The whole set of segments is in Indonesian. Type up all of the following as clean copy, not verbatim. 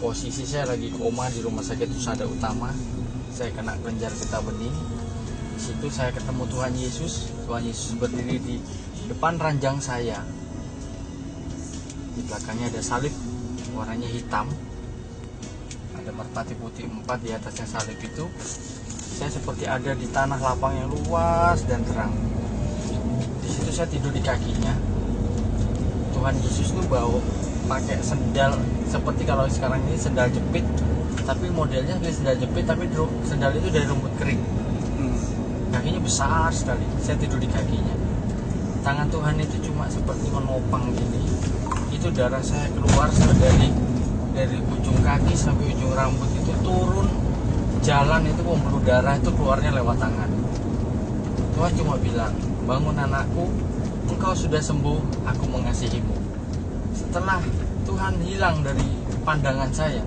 Posisi saya lagi koma di rumah sakit Husada Utama. Saya kena kelenjar getah bening. Di situ saya ketemu Tuhan Yesus. Tuhan Yesus berdiri di depan ranjang saya. Di belakangnya ada salib warnanya hitam. Ada merpati putih 4 di atasnya salib itu. Saya seperti ada di tanah lapang yang luas dan terang. Di situ saya tidur di kakinya. Tuhan Yesus itu bawa pakai sendal seperti kalau sekarang ini sendal jepit, tapi modelnya kayak sendal jepit, tapi sendal itu dari rumput kering. Kakinya besar sekali. Saya tidur di kakinya. Tangan Tuhan itu cuma seperti menopang gini. Itu darah saya keluar dari ujung kaki sampai ujung rambut itu turun jalan, itu pembuluh darah itu keluarnya lewat tangan. Tuhan cuma bilang, bangun anakku, engkau sudah sembuh, aku mengasihimu. Setelah Tuhan hilang dari pandangan saya,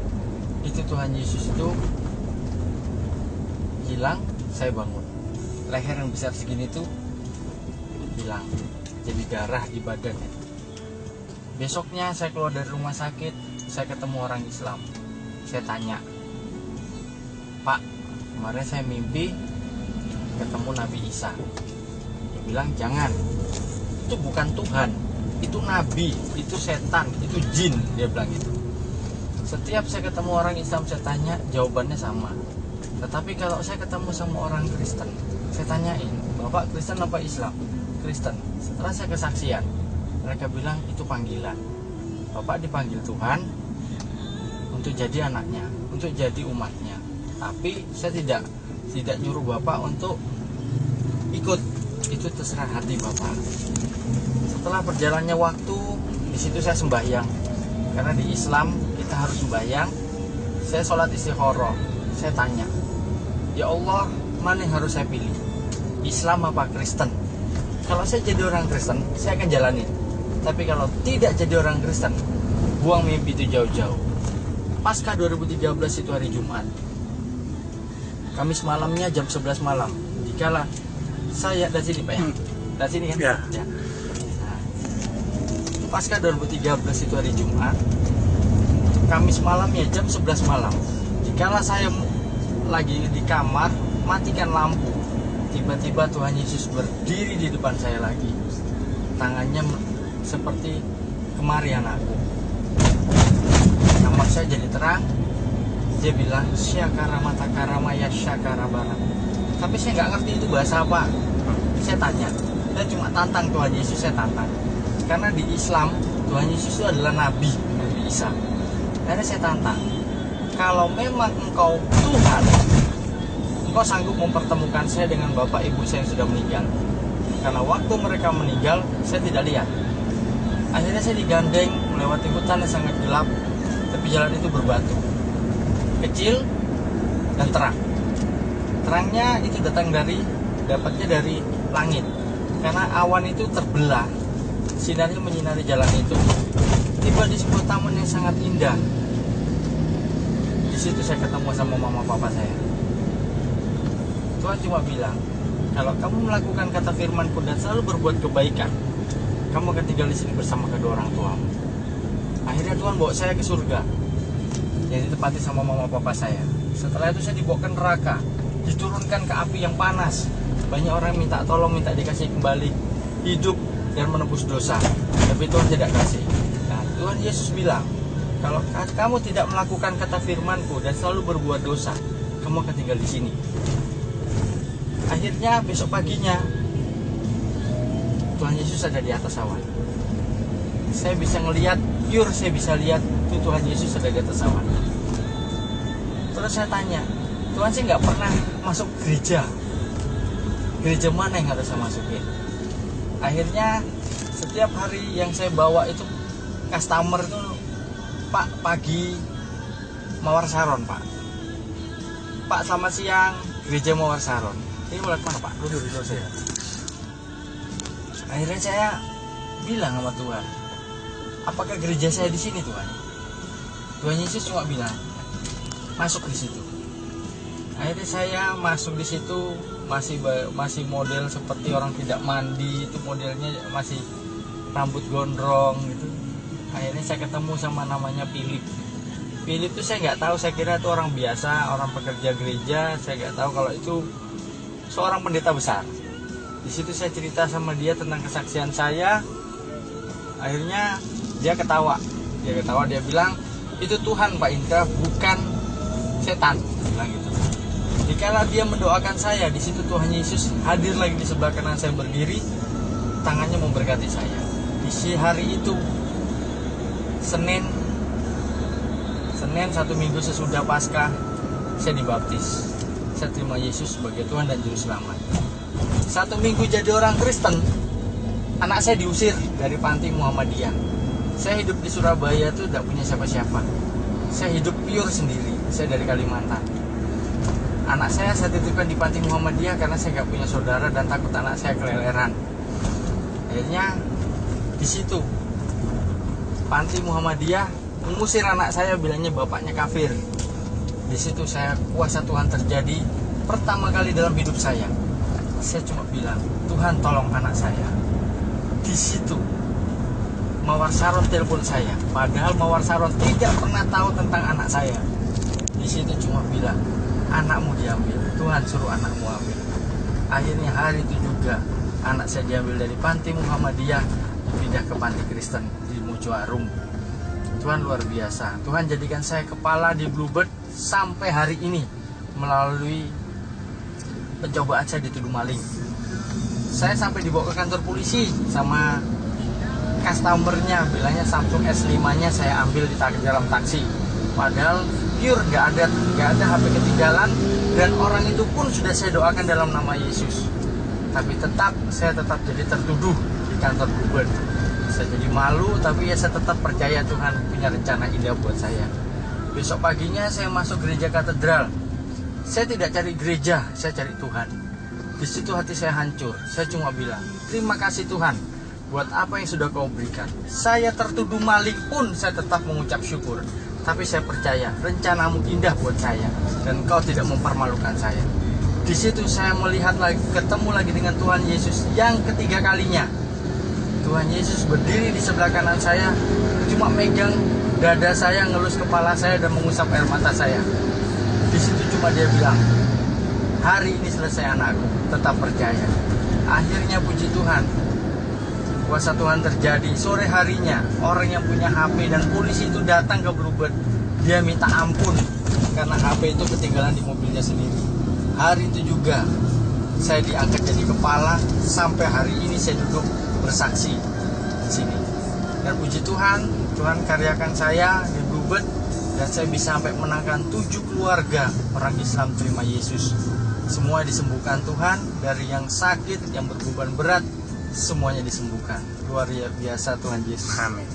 itu Tuhan Yesus itu hilang, saya bangun. Leher yang besar segini tuh hilang, jadi darah di badannya. Besoknya saya keluar dari rumah sakit, saya ketemu orang Islam. Saya tanya, Pak, kemarin saya mimpi ketemu Nabi Isa. Dia bilang, jangan, itu bukan Tuhan, itu Nabi, itu setan, itu jin. Dia bilang gitu. Setiap saya ketemu orang Islam, saya tanya, jawabannya sama. Tetapi kalau saya ketemu sama orang Kristen, saya tanyain, Bapak Kristen apa Islam? Kristen. Setelah saya kesaksian, mereka bilang itu panggilan. Bapak dipanggil Tuhan untuk jadi anaknya, untuk jadi umatnya. Tapi saya tidak nyuruh Bapak untuk ikut. Itu terserah hati Bapak. Setelah berjalannya waktu, di situ saya sembahyang. Karena di Islam kita harus sembahyang. Saya sholat istikharah. Saya tanya, ya Allah, mana yang harus saya pilih? Islam apa Kristen? Kalau saya jadi orang Kristen, saya akan jalanin. Tapi kalau tidak jadi orang Kristen, buang mimpi itu jauh-jauh. Pasca 2013 itu hari Jumat. Kamis malamnya jam 11 malam. Dikala saya dari sini Pak ya? Dari sini kan? Ya. Ya. Nah, pasca 2013 itu hari Jumat. Kamis malamnya jam 11 malam. Dikala saya lagi di kamar, matikan lampu. Tiba-tiba Tuhan Yesus berdiri di depan saya lagi. Tangannya seperti kemari anakku. Kamar saya jadi terang. Dia bilang syakara mata karamaya syakara barat. Tapi saya nggak ngerti itu bahasa apa. Saya tanya. Saya cuma tantang Tuhan Yesus, saya tantang. Karena di Islam Tuhan Yesus itu adalah Nabi Isa. Akhirnya saya tantang. Kalau memang engkau Tuhan, engkau sanggup mempertemukan saya dengan bapak ibu saya yang sudah meninggal. Karena waktu mereka meninggal, saya tidak lihat. Akhirnya saya digandeng melewati hutan yang sangat gelap, tapi jalan itu berbatu, kecil dan terang. Terangnya itu dapatnya dari langit. Karena awan itu terbelah, sinarnya menyinari jalan itu. Tiba di sebuah taman yang sangat indah. Di situ saya ketemu sama mama papa saya. Tuhan cuma bilang, kalau kamu melakukan kata firman-Ku dan selalu berbuat kebaikan, kamu akan tinggal di sini bersama kedua orang tuamu. Akhirnya Tuhan bawa saya ke surga, yang ditempati sama mama papa saya. Setelah itu saya dibawa ke neraka, diturunkan ke api yang panas. Banyak orang minta tolong, minta dikasih kembali hidup dan menebus dosa, tapi Tuhan tidak kasih. Nah, Tuhan Yesus bilang, kalau kamu tidak melakukan kata firman-Ku dan selalu berbuat dosa, kamu akan tinggal di sini. Akhirnya besok paginya Tuhan Yesus ada di atas awan. Saya bisa ngelihat, pure saya bisa lihat itu Tuhan Yesus ada di atas awan. Terus saya tanya, Tuhan, saya nggak pernah masuk gereja. Gereja mana yang harus saya masukin? Akhirnya setiap hari yang saya bawa itu customer itu, Pak, pagi Mawar Saron, Pak. Pak, selamat siang, gereja Mawar Saron. Ini mulai mana, Pak? Duduk saya. Akhirnya saya bilang sama Tuhan, apakah gereja saya di sini, Tuhan? Tuhan Yesus cuma bilang, masuk di situ. Akhirnya saya masuk di situ, masih model seperti orang tidak mandi, itu modelnya masih rambut gondrong gitu. Akhirnya saya ketemu sama namanya Philip. Philip itu saya nggak tahu, saya kira itu orang biasa, orang pekerja gereja. Saya nggak tahu kalau itu seorang pendeta besar. Di situ saya cerita sama dia tentang kesaksian saya. Akhirnya dia ketawa. Dia bilang, itu Tuhan Pak Indra, bukan setan. Dia bilang gitu. Dikala dia mendoakan saya, di situ Tuhan Yesus hadir lagi di sebelah kanan saya berdiri, tangannya memberkati saya. Di hari itu, Senin 1 minggu sesudah Paskah, saya dibaptis. Saya terima Yesus sebagai Tuhan dan Juru Selamat. 1 minggu jadi orang Kristen, anak saya diusir dari panti Muhammadiyah. Saya hidup di Surabaya itu tidak punya siapa-siapa. Saya hidup pure sendiri. Saya dari Kalimantan. Anak saya titipkan di panti Muhammadiyah karena saya nggak punya saudara dan takut anak saya keleleran. Akhirnya di situ panti Muhammadiyah mengusir anak saya, bilangnya bapaknya kafir. Di situ saya kuasa Tuhan terjadi pertama kali dalam hidup saya. Saya cuma bilang, Tuhan tolong anak saya. Di situ Mawar Saron telepon saya, padahal Mawar Saron tidak pernah tahu tentang anak saya. Di situ cuma bilang, anakmu diambil, Tuhan suruh anakmu ambil. Akhirnya hari itu juga anak saya diambil dari panti Muhammadiyah, pindah ke panti Kristen di Mojoarum. Tuhan luar biasa. Tuhan jadikan saya kepala di Bluebird sampai hari ini melalui pencobaan saya dituduh maling. Saya sampai dibawa ke kantor polisi sama customernya, bilangnya Samsung S5-nya saya ambil di dalam taksi. Padahal pure, nggak ada HP ketinggalan, dan orang itu pun sudah saya doakan dalam nama Yesus. Tapi saya tetap jadi tertuduh di kantor Bluebird. Saya jadi malu, tapi ya saya tetap percaya Tuhan punya rencana indah buat saya. Besok paginya saya masuk gereja katedral. Saya tidak cari gereja, saya cari Tuhan. Di situ hati saya hancur. Saya cuma bilang, terima kasih Tuhan buat apa yang sudah kau berikan. Saya tertuduh maling pun saya tetap mengucap syukur. Tapi saya percaya rencanamu indah buat saya, dan kau tidak mempermalukan saya. Di situ saya melihat lagi, ketemu lagi dengan Tuhan Yesus yang ketiga kalinya. Tuhan Yesus berdiri di sebelah kanan saya, cuma megang dada saya, ngelus kepala saya, dan mengusap air mata saya. Di situ cuma dia bilang, hari ini selesai anakku, tetap percaya. Akhirnya puji Tuhan, kuasa Tuhan terjadi. Sore harinya orang yang punya HP dan polisi itu datang ke Bluebird. Dia minta ampun karena HP itu ketinggalan di mobilnya sendiri. Hari itu juga saya diangkat jadi kepala, sampai hari ini saya duduk bersaksi di sini. Dan puji Tuhan, Tuhan karyakan saya di Bluebird, dan saya bisa sampai menangkan 7 keluarga orang Islam terima Yesus. Semua disembuhkan Tuhan, dari yang sakit, yang berbeban berat, semuanya disembuhkan. Luar biasa Tuhan Yesus. Amin.